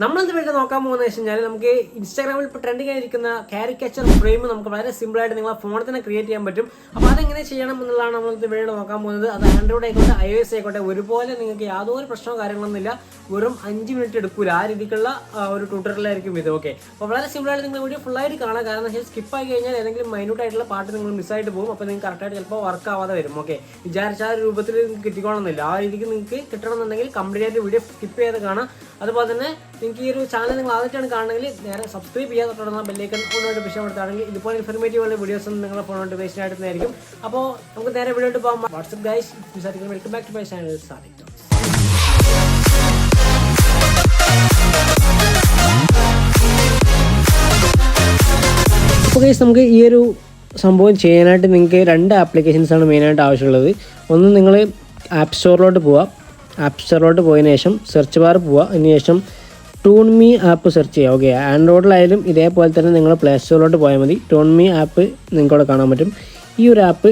നമ്മളിന്ന് വീട്ടിൽ നോക്കാൻ പോകുന്നത് വെച്ച് കഴിഞ്ഞാൽ നമുക്ക് ഇൻസ്റ്റാഗ്രാമിൽ ഇപ്പോൾ ട്രെൻഡിംഗ് ആയിരിക്കുന്ന കാരിക്കേച്ചർ ഫ്രെയിം നമുക്ക് വളരെ സിമ്പിളായിട്ട് നിങ്ങളെ ഫോണിൽ തന്നെ ക്രിയേറ്റ് ചെയ്യാൻ പറ്റും. അപ്പോൾ അതെങ്ങനെ ചെയ്യണം എന്നുള്ളതാണ് നമ്മളിന്ന് വീഡിയോ നോക്കാൻ പോകുന്നത്. അത് ആൻഡ്രോയിഡ് ആയിക്കോട്ടെ iOS ആയിക്കോട്ടെ ഒരുപോലെ നിങ്ങൾക്ക് യാതൊരു പ്രശ്നമോ കാര്യങ്ങളൊന്നുമില്ല. വെറും 5 മിനിറ്റ് എടുക്കില്ല. ആ രീതിക്കുള്ള ഒരു ട്യൂട്ടോറിയലായിരിക്കും ഇത്. ഓക്കെ, അപ്പോൾ വളരെ സിമ്പിളായിട്ട് നിങ്ങൾ വീഡിയോ ഫുള്ളായിട്ട് കാണാം. കാരണം എന്താ വെച്ചാൽ സ്കിപ്പായി കഴിഞ്ഞാൽ ഏതെങ്കിലും മൈന്യൂട്ട് ആയിട്ടുള്ള പാട്ട് നിങ്ങൾ മിസ്സായിട്ട് പോകും. അപ്പോൾ നിങ്ങൾക്ക് കറക്റ്റായിട്ട് ചിലപ്പോൾ വർക്ക് ആവാതെ വരും. ഓക്കെ, വിചാരിച്ച ആ രൂപത്തിൽ നിങ്ങൾക്ക് കിട്ടിക്കോണമെന്നില്ല. ആ രീതിക്ക് നിങ്ങൾക്ക് കിട്ടണമെന്നുണ്ടെങ്കിൽ കംപ്ലീറ്റ് ആയിട്ട് വീഡിയോ സ്കിപ്പ് ചെയ്ത് കാണാം. അതുപോലെ തന്നെ നിങ്ങൾക്ക് ഈ ഒരു ചാനൽ നിങ്ങൾ ആദ്യമായിട്ടാണ് കാണണമെങ്കിൽ നേരെ സബ്സ്ക്രൈബ് ചെയ്യാതെ തുടർന്ന ബെല്ലൈക്കൺ ഫോണോട്ട് വിഷയപ്പെടുത്തുകയാണെങ്കിൽ ഇതുപോലെ ഇൻഫർമേറ്റീവ് ഉള്ള വീഡിയോസ് നിങ്ങളുടെ ഫോണോട്ട് വേസ്റ്റ് ആയിട്ടുന്നതായിരിക്കും. അപ്പോൾ നമുക്ക് നേരെ വീഡിയോ പോകാം. What's up guys, welcome back to my channel Sadiq talks. അപ്പോൾ ഗൈസ്, നമുക്ക് ഈ ഒരു സംഭവം ചെയ്യാനായിട്ട് നിങ്ങൾക്ക് 2 ആപ്ലിക്കേഷൻസാണ് മെയിനായിട്ട് ആവശ്യമുള്ളത്. ഒന്ന്, നിങ്ങൾ ആപ്പ് സ്റ്റോറിലോട്ട് പോവുക. ആപ്പ് സ്റ്റോറിലോട്ട് പോയതിനു ശേഷം സെർച്ച് ബാർ പോവുക. അതിനുശേഷം ടൂൺ മീ ആപ്പ് സെർച്ച് ചെയ്യുക. ഓക്കെ, ആൻഡ്രോയിഡിലായാലും ഇതേപോലെ തന്നെ നിങ്ങൾ പ്ലേ സ്റ്റോറിലോട്ട് പോയാൽ മതി. ടൂൺ മീ ആപ്പ് നിങ്ങൾക്കവിടെ കാണാൻ പറ്റും. ഈ ഒരു ആപ്പ്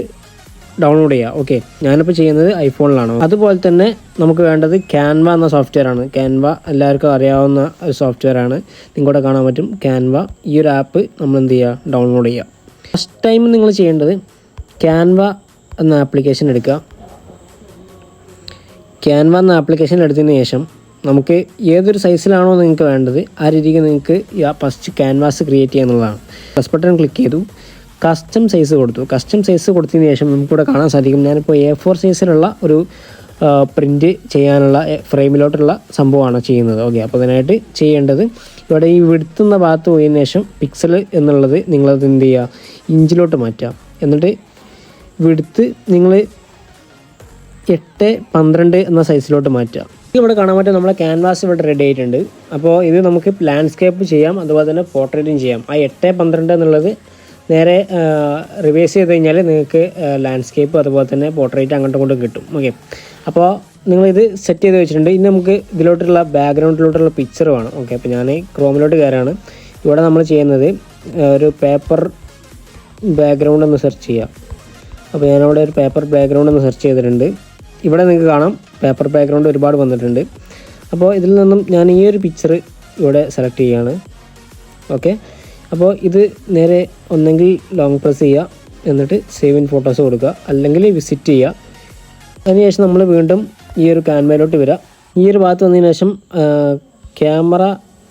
ഡൗൺലോഡ് ചെയ്യുക. ഓക്കെ, ഞാനിപ്പോൾ ചെയ്യുന്നത് ഐഫോണിലാണ്. അതുപോലെ തന്നെ നമുക്ക് വേണ്ടത് ക്യാൻവ എന്ന സോഫ്റ്റ്വെയർ ആണ്. ക്യാൻവ എല്ലാവർക്കും അറിയാവുന്ന ഒരു സോഫ്റ്റ്വെയർ ആണ്. നിങ്ങൾക്കവിടെ കാണാൻ പറ്റും ക്യാൻവ. ഈ ഒരു ആപ്പ് നമ്മൾ എന്ത് ചെയ്യുക, ഡൗൺലോഡ് ചെയ്യുക. ഫസ്റ്റ് ടൈം നിങ്ങൾ ചെയ്യേണ്ടത് ക്യാൻവ എന്ന ആപ്ലിക്കേഷൻ എടുക്കുക. ക്യാൻവ എന്ന ആപ്ലിക്കേഷൻ എടുത്തതിന് ശേഷം നമുക്ക് ഏതൊരു സൈസിലാണോ നിങ്ങൾക്ക് വേണ്ടത് ആ രീതിക്ക് നിങ്ങൾക്ക് ഫസ്റ്റ് ക്യാൻവാസ് ക്രിയേറ്റ് ചെയ്യാന്നുള്ളതാണ്. പ്ലസ് ബട്ടൺ ക്ലിക്ക് ചെയ്തു, കസ്റ്റം സൈസ് കൊടുത്തു. കസ്റ്റം സൈസ് കൊടുത്തതിന് ശേഷം നമുക്കിവിടെ കാണാൻ സാധിക്കും ഞാനിപ്പോൾ A4 സൈസിലുള്ള ഒരു പ്രിൻറ്റ് ചെയ്യാനുള്ള ഫ്രെയിമിലോട്ടുള്ള സംഭവമാണ് ചെയ്യുന്നത്. ഓക്കെ, അപ്പോൾ അതിനായിട്ട് ചെയ്യേണ്ടത് ഇവിടെ ഈ വിഡ്ത്ത് എന്ന ഭാഗത്ത് പോയതിന് ശേഷം പിക്സൽ എന്നുള്ളത് നിങ്ങളത് എന്ത് ചെയ്യുക, ഇഞ്ചിലോട്ട് മാറ്റുക. എന്നിട്ട് വിഡ്ത്ത് നിങ്ങൾ 8:12 എന്ന സൈസിലോട്ട് മാറ്റുക. ഇവിടെ കാണാൻ പറ്റും നമ്മളെ ക്യാൻവാസ് ഇവിടെ റെഡി ആയിട്ടുണ്ട്. അപ്പോൾ ഇത് നമുക്ക് ലാൻഡ്സ്കേപ്പ് ചെയ്യാം, അതുപോലെ തന്നെ പോർട്രേറ്റും ചെയ്യാം. ആ 8:12 എന്നുള്ളത് നേരെ റിവേഴ്സ് ചെയ്ത് കഴിഞ്ഞാൽ നിങ്ങൾക്ക് ലാൻഡ്സ്കേപ്പ് അതുപോലെ തന്നെ പോർട്രേറ്റ് അങ്ങോട്ടും ഇങ്ങോട്ടും കിട്ടും. ഓക്കെ, അപ്പോൾ നിങ്ങളിത് സെറ്റ് ചെയ്ത് വെച്ചിട്ടുണ്ട്. ഇനി നമുക്ക് ഇതിലോട്ടുള്ള ബാക്ക്ഗ്രൗണ്ടിലോട്ടുള്ള പിക്ചർ വേണം. ഓക്കെ, അപ്പോൾ ഞാൻ ക്രോമിലോട്ട് കയറാണ്. ഇവിടെ നമ്മൾ ചെയ്യുന്നത് ഒരു പേപ്പർ ബാക്ക്ഗ്രൗണ്ട് ഒന്ന് സെർച്ച് ചെയ്യാം. അപ്പോൾ ഞാനവിടെ ഒരു പേപ്പർ ബാക്ക്ഗ്രൗണ്ട് ഒന്ന് സെർച്ച് ചെയ്തിട്ടുണ്ട്. ഇവിടെ നിങ്ങൾക്ക് കാണാം പേപ്പർ ബാക്ക്ഗ്രൗണ്ട് ഒരുപാട് വന്നിട്ടുണ്ട്. അപ്പോൾ ഇതിൽ നിന്നും ഞാൻ ഈ ഒരു പിക്ചർ ഇവിടെ സെലക്ട് ചെയ്യുകയാണ്. ഓക്കെ, അപ്പോൾ ഇത് നേരെ ഒന്നെങ്കിൽ ലോങ് പ്രസ് ചെയ്യുക, എന്നിട്ട് സേവ് ഇൻ ഫോട്ടോസ് കൊടുക്കുക, അല്ലെങ്കിൽ വിസിറ്റ് ചെയ്യുക. അതിനുശേഷം നമ്മൾ വീണ്ടും ഈ ഒരു ക്യാൻവയിലോട്ട് വരിക. ഈ ഒരു ഭാഗത്ത് വന്നതിന് ശേഷം ക്യാമറ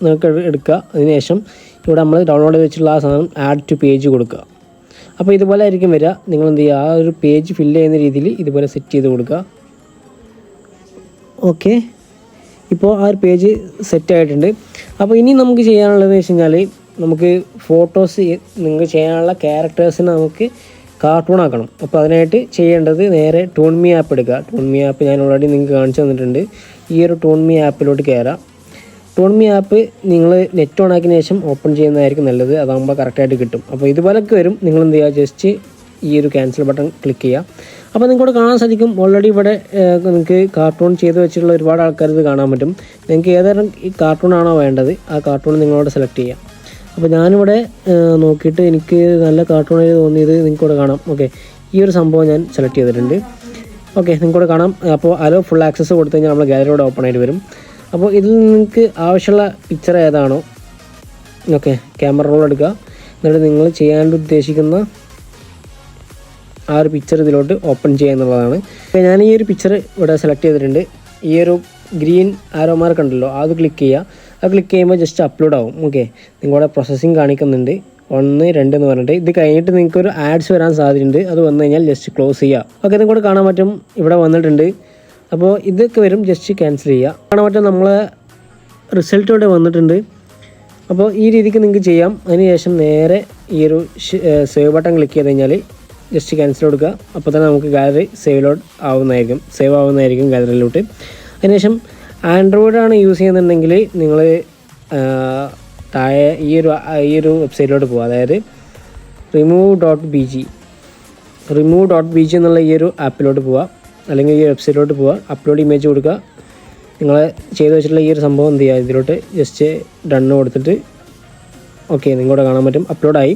നിങ്ങൾക്ക് എടുക്കുക. അതിനുശേഷം ഇവിടെ നമ്മൾ ഡൗൺലോഡ് ചെയ്ത് വെച്ചിട്ടുള്ള ആ സാധനം ആഡ് ടു പേജ് കൊടുക്കുക. അപ്പോൾ ഇതുപോലെ ആയിരിക്കും വരിക. നിങ്ങൾ എന്ത് ചെയ്യുക, ആ ഒരു പേജ് ഫില്ല് ചെയ്യുന്ന രീതിയിൽ ഇതുപോലെ സെറ്റ് ചെയ്ത് കൊടുക്കുക. ഓക്കെ, ഇപ്പോൾ ആ ഒരു പേജ് സെറ്റ് ആയിട്ടുണ്ട്. അപ്പോൾ ഇനി നമുക്ക് ചെയ്യാനുള്ളതെന്ന് വെച്ച് കഴിഞ്ഞാൽ നമുക്ക് ഫോട്ടോസ് നിങ്ങൾക്ക് ചെയ്യാനുള്ള ക്യാരക്ടേഴ്സിനെ നമുക്ക് കാർട്ടൂൺ ആക്കണം. അപ്പോൾ അതിനായിട്ട് ചെയ്യേണ്ടത് നേരെ ടൂൺ മീ ആപ്പ് എടുക്കുക. ടൂൺ മീ ആപ്പ് ഞാൻ ഓൾറെഡി നിങ്ങൾക്ക് കാണിച്ചു തന്നിട്ടുണ്ട്. ഈ ഒരു ടൂൺ മീ ആപ്പിലോട്ട് കയറാം. ടൂൺ മീ ആപ്പ് നിങ്ങൾ നെറ്റ് ഓൺ ആക്കിയതിന് ശേഷം ഓപ്പൺ ചെയ്യുന്നതായിരിക്കും നല്ലത്. അതാകുമ്പോൾ കറക്റ്റായിട്ട് കിട്ടും. അപ്പോൾ ഇതുപോലൊക്കെ വരും. നിങ്ങൾ എന്ത് ചെയ്യുക, ജസ്റ്റ് ഈ ഒരു ക്യാൻസൽ ബട്ടൺ ക്ലിക്ക് ചെയ്യുക. അപ്പോൾ നിങ്ങൾക്കിവിടെ കാണാൻ സാധിക്കും ഓൾറെഡി ഇവിടെ നിങ്ങൾക്ക് കാർട്ടൂൺ ചെയ്ത് വെച്ചിട്ടുള്ള ഒരുപാട് ആൾക്കാർ ഇത് കാണാൻ പറ്റും. നിങ്ങൾക്ക് ഏതെങ്കിലും ഈ കാർട്ടൂണാണോ വേണ്ടത് ആ കാർട്ടൂൺ നിങ്ങളോട് സെലക്ട് ചെയ്യാം. അപ്പോൾ ഞാനിവിടെ നോക്കിയിട്ട് എനിക്ക് നല്ല കാർട്ടൂണായി തോന്നിയത് നിങ്ങൾക്കിവിടെ കാണാം. ഓക്കെ, ഈ ഒരു സംഭവം ഞാൻ സെലക്ട് ചെയ്തിട്ടുണ്ട്. ഓക്കെ, നിങ്ങൾക്കിവിടെ കാണാം. അപ്പോൾ അലോ ഫുൾ ആക്സസ് കൊടുത്തു കഴിഞ്ഞാൽ നമ്മൾ ഗാലറിയോടെ ഓപ്പൺ ആയിട്ട് വരും. അപ്പോൾ ഇതിൽ നിങ്ങൾക്ക് ആവശ്യമുള്ള പിക്ചർ ഏതാണോ, ഓക്കെ, ക്യാമറ റോൾ എടുക്കുക. എന്നിട്ട് നിങ്ങൾ ചെയ്യാൻ ഉദ്ദേശിക്കുന്ന ആ ഒരു പിക്ചർ ഇതിലോട്ട് ഓപ്പൺ ചെയ്യുക എന്നുള്ളതാണ്. അപ്പോൾ ഞാൻ ഈ ഒരു പിക്ചർ ഇവിടെ സെലക്ട് ചെയ്തിട്ടുണ്ട്. ഈ ഒരു ഗ്രീൻ ആരോ മാർക്ക് ഉണ്ടല്ലോ, അത് ക്ലിക്ക് ചെയ്യുക. അത് ക്ലിക്ക് ചെയ്യുമ്പോൾ ജസ്റ്റ് അപ്ലോഡ് ആവും. ഓക്കെ, നിങ്ങളുടെ പ്രോസസ്സിങ് കാണിക്കുന്നുണ്ട് 1, 2 എന്ന് പറഞ്ഞിട്ട്. ഇത് കഴിഞ്ഞിട്ട് നിങ്ങൾക്ക് ഒരു ആഡ്സ് വരാൻ സാധ്യതയുണ്ട്. അത് വന്നു കഴിഞ്ഞാൽ ജസ്റ്റ് ക്ലോസ് ചെയ്യുക. ഓക്കെ, നിങ്ങൾക്ക് കാണാൻ പറ്റും ഇവിടെ വന്നിട്ടുണ്ട്. അപ്പോൾ ഇതൊക്കെ വരും, ജസ്റ്റ് ക്യാൻസൽ ചെയ്യുക. കാണാൻ പറ്റും നമ്മളെ റിസൾട്ട് ഇവിടെ വന്നിട്ടുണ്ട്. അപ്പോൾ ഈ രീതിക്ക് നിങ്ങൾക്ക് ചെയ്യാം. അതിനുശേഷം നേരെ ഈ ഒരു സേവ് ബട്ടൺ ക്ലിക്ക് ചെയ്ത് കഴിഞ്ഞാൽ ജസ്റ്റ് ക്യാൻസൽ കൊടുക്കുക. അപ്പോൾ തന്നെ നമുക്ക് ഗാലറി സേവ് ആവുന്നതായിരിക്കും ഗാലറിയിലോട്ട്. അതിനുശേഷം ആൻഡ്രോയിഡാണ് യൂസ് ചെയ്യുന്നുണ്ടെങ്കിൽ നിങ്ങൾ താഴെ ഈ ഒരു വെബ്സൈറ്റിലോട്ട് പോകുക. അതായത് remove.bg എന്നുള്ള ഈ ഒരു ആപ്പിലോട്ട് പോവുക, അല്ലെങ്കിൽ ഈ വെബ്സൈറ്റിലോട്ട് പോവുക. അപ്ലോഡ് ഇമേജ് കൊടുക്കുക. നിങ്ങൾ ചെയ്ത് വെച്ചിട്ടുള്ള ഈ ഒരു സംഭവം എന്ത് ചെയ്യുക, ഇതിലോട്ട് ജസ്റ്റ് ഡണ്ണ് കൊടുത്തിട്ട് ഓക്കെ, നിങ്ങളുടെ കാണാൻ പറ്റും അപ്ലോഡായി.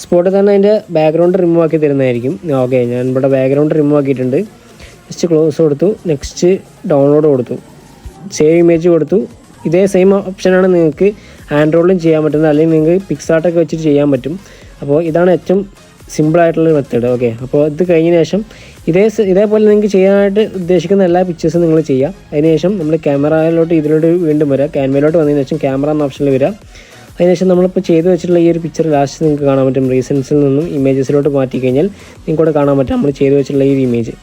സ്പോട്ടിൽ തന്നെ അതിൻ്റെ ബാക്ക്ഗ്രൗണ്ട് റിമൂവ് ആക്കി തരുന്നതായിരിക്കും. ഓക്കെ, ഞാൻ ഇവിടെ ബാക്ക്ഗ്രൗണ്ട് റിമൂവ് ആക്കിയിട്ടുണ്ട്. ജസ്റ്റ് ക്ലോസ് കൊടുത്തു, നെക്സ്റ്റ് ഡൗൺലോഡ് കൊടുത്തു, സേവ് ഇമേജ് കൊടുത്തു. ഇതേ സെയിം ഓപ്ഷനാണ് നിങ്ങൾക്ക് ആൻഡ്രോയിഡിലും ചെയ്യാൻ പറ്റുന്നത്, അല്ലെങ്കിൽ നിങ്ങൾക്ക് പിക്സാർട്ടൊക്കെ വെച്ചിട്ട് ചെയ്യാൻ പറ്റും. അപ്പോൾ ഇതാണ് ഏറ്റവും സിമ്പിളായിട്ടുള്ള മെത്തേഡ്. ഓക്കെ, അപ്പോൾ ഇത് കഴിഞ്ഞതിന് ശേഷം ഇതേപോലെ നിങ്ങൾക്ക് ചെയ്യാനായിട്ട് ഉദ്ദേശിക്കുന്ന എല്ലാ പിക്ചേഴ്സും നിങ്ങൾ ചെയ്യുക. അതിനുശേഷം നമ്മൾ ക്യാമറയിലോട്ട് ഇതിലോട്ട് വീണ്ടും വരിക. ക്യാൻവയിലോട്ട് വന്നതിന് ശേഷം ക്യാമറ എന്ന ഓപ്ഷനിൽ വരിക. അതിനുശേഷം നമ്മളിപ്പോൾ ചെയ്ത് വെച്ചിട്ടുള്ള ഈ ഒരു പിക്ചർ ലാസ്റ്റ് നിങ്ങൾക്ക് കാണാൻ പറ്റും. റീസൻസിൽ നിന്നും ഇമേജസിലോട്ട് മാറ്റി കഴിഞ്ഞാൽ നിങ്ങൾക്കൂടെ കാണാൻ പറ്റും നമ്മൾ ചെയ്ത് വെച്ചിട്ടുള്ള ഈ ഒരു ഇമേജ്.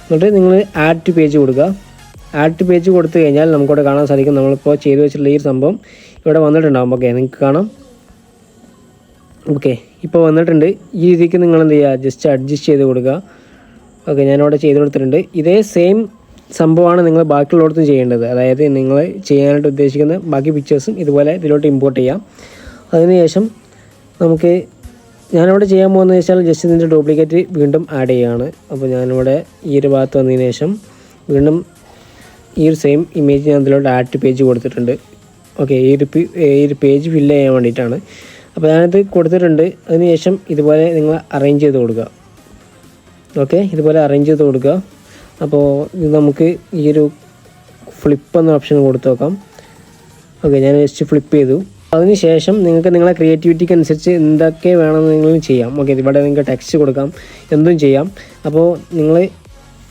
എന്നിട്ട് നിങ്ങൾ ആഡ് ടു പേജ് കൊടുക്കുക. ആഡ് ടു പേജ് കൊടുത്തു കഴിഞ്ഞാൽ നമുക്കിവിടെ കാണാൻ സാധിക്കും നമ്മളിപ്പോൾ ചെയ്ത് വെച്ചിട്ടുള്ള ഈ ഒരു സംഭവം ഇവിടെ വന്നിട്ടുണ്ടാകും. ഓക്കെ, നിങ്ങൾക്ക് കാണാം. ഓക്കെ, ഇപ്പോൾ വന്നിട്ടുണ്ട്. ഈ രീതിക്ക് നിങ്ങൾ എന്ത് ചെയ്യുക, ജസ്റ്റ് അഡ്ജസ്റ്റ് ചെയ്ത് കൊടുക്കുക. ഓക്കെ, ഞാനിവിടെ ചെയ്ത് കൊടുത്തിട്ടുണ്ട്. ഇതേ സെയിം സംഭവമാണ് നിങ്ങൾ ബാക്കിയുള്ളിടത്തും ചെയ്യേണ്ടത്. അതായത് നിങ്ങൾ ചെയ്യാനായിട്ട് ഉദ്ദേശിക്കുന്ന ബാക്കി പിക്ചേഴ്സും ഇതുപോലെ ഇതിലോട്ട് ഇമ്പോർട്ട് ചെയ്യാം. അതിനുശേഷം നമുക്ക് ഞാനിവിടെ ചെയ്യാൻ പോകുന്നത് വെച്ചാൽ ജസ്റ്റ് ഇതിൻ്റെ ഡ്യൂപ്ലിക്കേറ്റ് വീണ്ടും ആഡ് ചെയ്യുകയാണ്. അപ്പോൾ ഞാനിവിടെ ഈ ഒരു ഭാഗത്ത് വന്നതിന് ശേഷം വീണ്ടും ഈ ഒരു സെയിം ഇമേജ് ഞാൻ ഇതിലോട്ട് ആഡ് ടു പേജ് കൊടുത്തിട്ടുണ്ട്. ഓക്കെ, ഈ ഒരു പേജ് ഫില്ല് ചെയ്യാൻ വേണ്ടിയിട്ടാണ്. അപ്പോൾ ഞാനിത് കൊടുത്തിട്ടുണ്ട്. അതിനുശേഷം ഇതുപോലെ നിങ്ങൾ അറേഞ്ച് ചെയ്ത് കൊടുക്കുക. ഓക്കെ, ഇതുപോലെ അറേഞ്ച് ചെയ്ത് കൊടുക്കുക. അപ്പോൾ ഇത് നമുക്ക് ഈ ഒരു ഫ്ലിപ്പ് എന്ന ഓപ്ഷൻ കൊടുത്ത് നോക്കാം. ഓക്കെ, ഞാൻ ജസ്റ്റ് ഫ്ലിപ്പ് ചെയ്തു. അതിനുശേഷം നിങ്ങൾക്ക് നിങ്ങളെ ക്രിയേറ്റിവിറ്റിക്ക് അനുസരിച്ച് എന്തൊക്കെ വേണമെന്ന് നിങ്ങൾ ചെയ്യാം. ഓക്കെ, ഇവിടെ നിങ്ങൾക്ക് ടെക്സ്റ്റ് കൊടുക്കാം, എന്തും ചെയ്യാം. അപ്പോൾ നിങ്ങൾ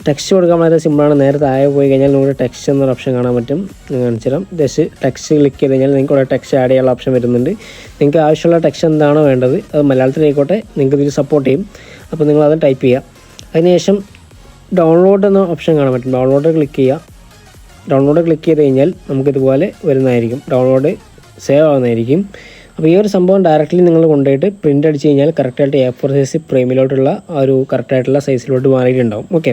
ടെക്സ്റ്റ് കൊടുക്കാൻ വളരെ സിമ്പിളാണ്. നേരെ താഴെ പോയി കഴിഞ്ഞാൽ നിങ്ങൾക്ക് ടെക്സ്റ്റ് എന്നൊരു ഓപ്ഷൻ കാണാൻ പറ്റും. കാണിച്ചു തരാം. ജസ്റ്റ് ടെക്സ്റ്റ് ക്ലിക്ക് ചെയ്ത് കഴിഞ്ഞാൽ നിങ്ങൾക്ക് ഇവിടെ ടെക്സ്റ്റ് ആഡ് ചെയ്യാനുള്ള ഓപ്ഷൻ വരുന്നുണ്ട്. നിങ്ങൾക്ക് ആവശ്യമുള്ള ടെക്സ്റ്റ് എന്താണോ വേണ്ടത് അത് മലയാളത്തിലായിക്കോട്ടെ, നിങ്ങൾക്ക് ഇതിൽ സപ്പോർട്ട് ചെയ്യും. അപ്പോൾ നിങ്ങളത് ടൈപ്പ് ചെയ്യുക. അതിനുശേഷം ഡൗൺലോഡ് എന്ന ഓപ്ഷൻ കാണാൻ പറ്റും. ഡൗൺലോഡ് ക്ലിക്ക് ചെയ്യുക. ഡൗൺലോഡ് ക്ലിക്ക് ചെയ്ത് കഴിഞ്ഞാൽ നമുക്കിതുപോലെ വരുന്നതായിരിക്കും. ഡൗൺലോഡ് സേവ് ആവുന്നതായിരിക്കും. അപ്പോൾ ഈ ഒരു സംഭവം ഡയറക്റ്റ്ലി നിങ്ങൾ കൊണ്ടുപോയിട്ട് പ്രിൻ്റ് അടിച്ച് കഴിഞ്ഞാൽ കറക്റ്റായിട്ട് A4 സൈസ് പ്രൈമിലോട്ടുള്ള ആ ഒരു കറക്റ്റായിട്ടുള്ള സൈസിലോട്ട് മാറിയിട്ടുണ്ടാവും. ഓക്കെ,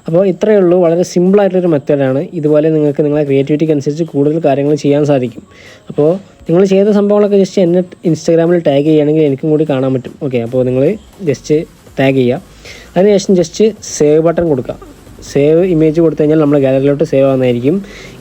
അപ്പോൾ ഇത്രയേ ഉള്ളൂ. വളരെ സിമ്പിളായിട്ടൊരു മെത്തേഡാണ്. ഇതുപോലെ നിങ്ങൾക്ക് നിങ്ങളെ ക്രിയേറ്റിവിറ്റിക്ക് അനുസരിച്ച് കൂടുതൽ കാര്യങ്ങൾ ചെയ്യാൻ സാധിക്കും. അപ്പോൾ നിങ്ങൾ ചെയ്ത സംഭവങ്ങളൊക്കെ ജസ്റ്റ് എന്നെ ഇൻസ്റ്റാഗ്രാമിൽ ടാഗ് ചെയ്യുകയാണെങ്കിൽ എനിക്കും കൂടി കാണാൻ പറ്റും. ഓക്കെ, അപ്പോൾ നിങ്ങൾ ജസ്റ്റ് ടാഗ് ചെയ്യുക. അതിനുശേഷം ജസ്റ്റ് സേവ് ബട്ടൺ കൊടുക്കുക. സേവ് ഇമേജ് കൊടുത്തു കഴിഞ്ഞാൽ നമ്മൾ ഗാലറിയിലോട്ട് സേവ് ആവുന്നതായിരിക്കും.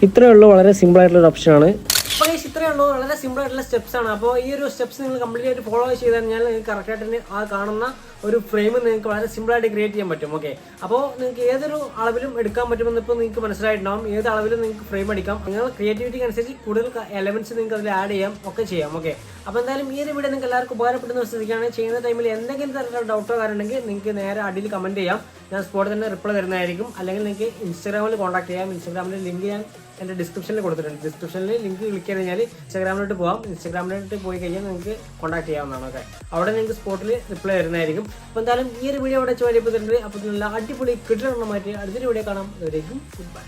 ഇത്രയേ ഉള്ളൂ. വളരെ സിമ്പിളായിട്ടുള്ളൊരു ഓപ്ഷനാണ്. അപ്പോൾ ഇത്രയേ ഉള്ളൂ. വളരെ സിമ്പിളായിട്ടുള്ള സ്റ്റെപ്സാണ്. അപ്പോൾ ഈ ഒരു സ്റ്റെപ്സ് നിങ്ങൾ കംപ്ലീറ്റ് ആയിട്ട് ഫോളോ ചെയ്ത് കഴിഞ്ഞാൽ നിങ്ങൾക്ക് കറക്റ്റായിട്ട് ആ കാണുന്ന ഒരു ഫ്രെയിം നിങ്ങൾക്ക് വളരെ സിമ്പിളായിട്ട് ക്രിയേറ്റ് ചെയ്യാൻ പറ്റും. ഓക്കെ, അപ്പോൾ നിങ്ങൾക്ക് ഏതൊരു അളവിലും എടുക്കാൻ പറ്റുമെന്ന് ഇപ്പോൾ നിങ്ങൾക്ക് മനസ്സിലായിട്ടുണ്ടാവും. ഏത് അളവിലും നിങ്ങൾക്ക് ഫ്രെയിം അടിക്കാം. നിങ്ങൾ ക്രിയേറ്റിവിറ്റിക്ക് അനുസരിച്ച് കൂടുതൽ എലമെന്റ്സ് നിങ്ങൾക്ക് അതിൽ ആഡ് ചെയ്യാം, ഒക്കെ ചെയ്യാം. ഓക്കെ, അപ്പോൾ എന്തായാലും ഈ ഒരു വീഡിയോ നിങ്ങൾക്ക് എല്ലാവർക്കും ഉപകാരപ്പെടുന്ന സ്ഥിതിക്കാണ്. ചെയ്യുന്ന ടൈമിൽ എന്തെങ്കിലും തരത്തിലുള്ള ഡൗട്ടോ കാര്യമുണ്ടെങ്കിൽ നിങ്ങൾക്ക് നേരെ അടിയിൽ കമൻറ്റ് ചെയ്യാം. ഞാൻ സ്പോട്ടിൽ തന്നെ റിപ്ലൈ തരുന്നതായിരിക്കും. അല്ലെങ്കിൽ നിങ്ങൾക്ക് ഇൻസ്റ്റാഗ്രാമിൽ കോൺടാക്ട് ചെയ്യാം. ഇൻസ്റ്റാഗ്രാമിൽ ലിങ്ക് ഞാൻ എൻ്റെ ഡിസ്ക്രിപ്ഷനിൽ കൊടുത്തിട്ടുണ്ട്. ഡിസ്ക്രിപ്ഷനിൽ ലിങ്ക് ക്ലിക്ക് ചെയ്ത് കഴിഞ്ഞാൽ ഇൻസ്റ്റാഗ്രാമിലോട്ട് പോകാം. ഇൻസ്റ്റാഗ്രാമിലോട്ട് പോയി കഴിഞ്ഞാൽ നിങ്ങൾക്ക് കോൺടാക്ട് ചെയ്യാവുന്നതാണ്. ഓക്കെ, അവിടെ നിങ്ങൾക്ക് സ്പോട്ടിൽ റിപ്ലൈ തരുന്നതായിരിക്കും. അപ്പോൾ എന്തായാലും ഈ ഒരു വീഡിയോ ഇവിടെ വെച്ച് വലിയപ്പോൾ അപ്പോൾ നല്ല അടിപൊളി കിട്ടണമെന്ന് മാറ്റി അടുത്തൊരു വീഡിയോ കാണാം. അതുവരേക്കും ഗുഡ് ബൈ.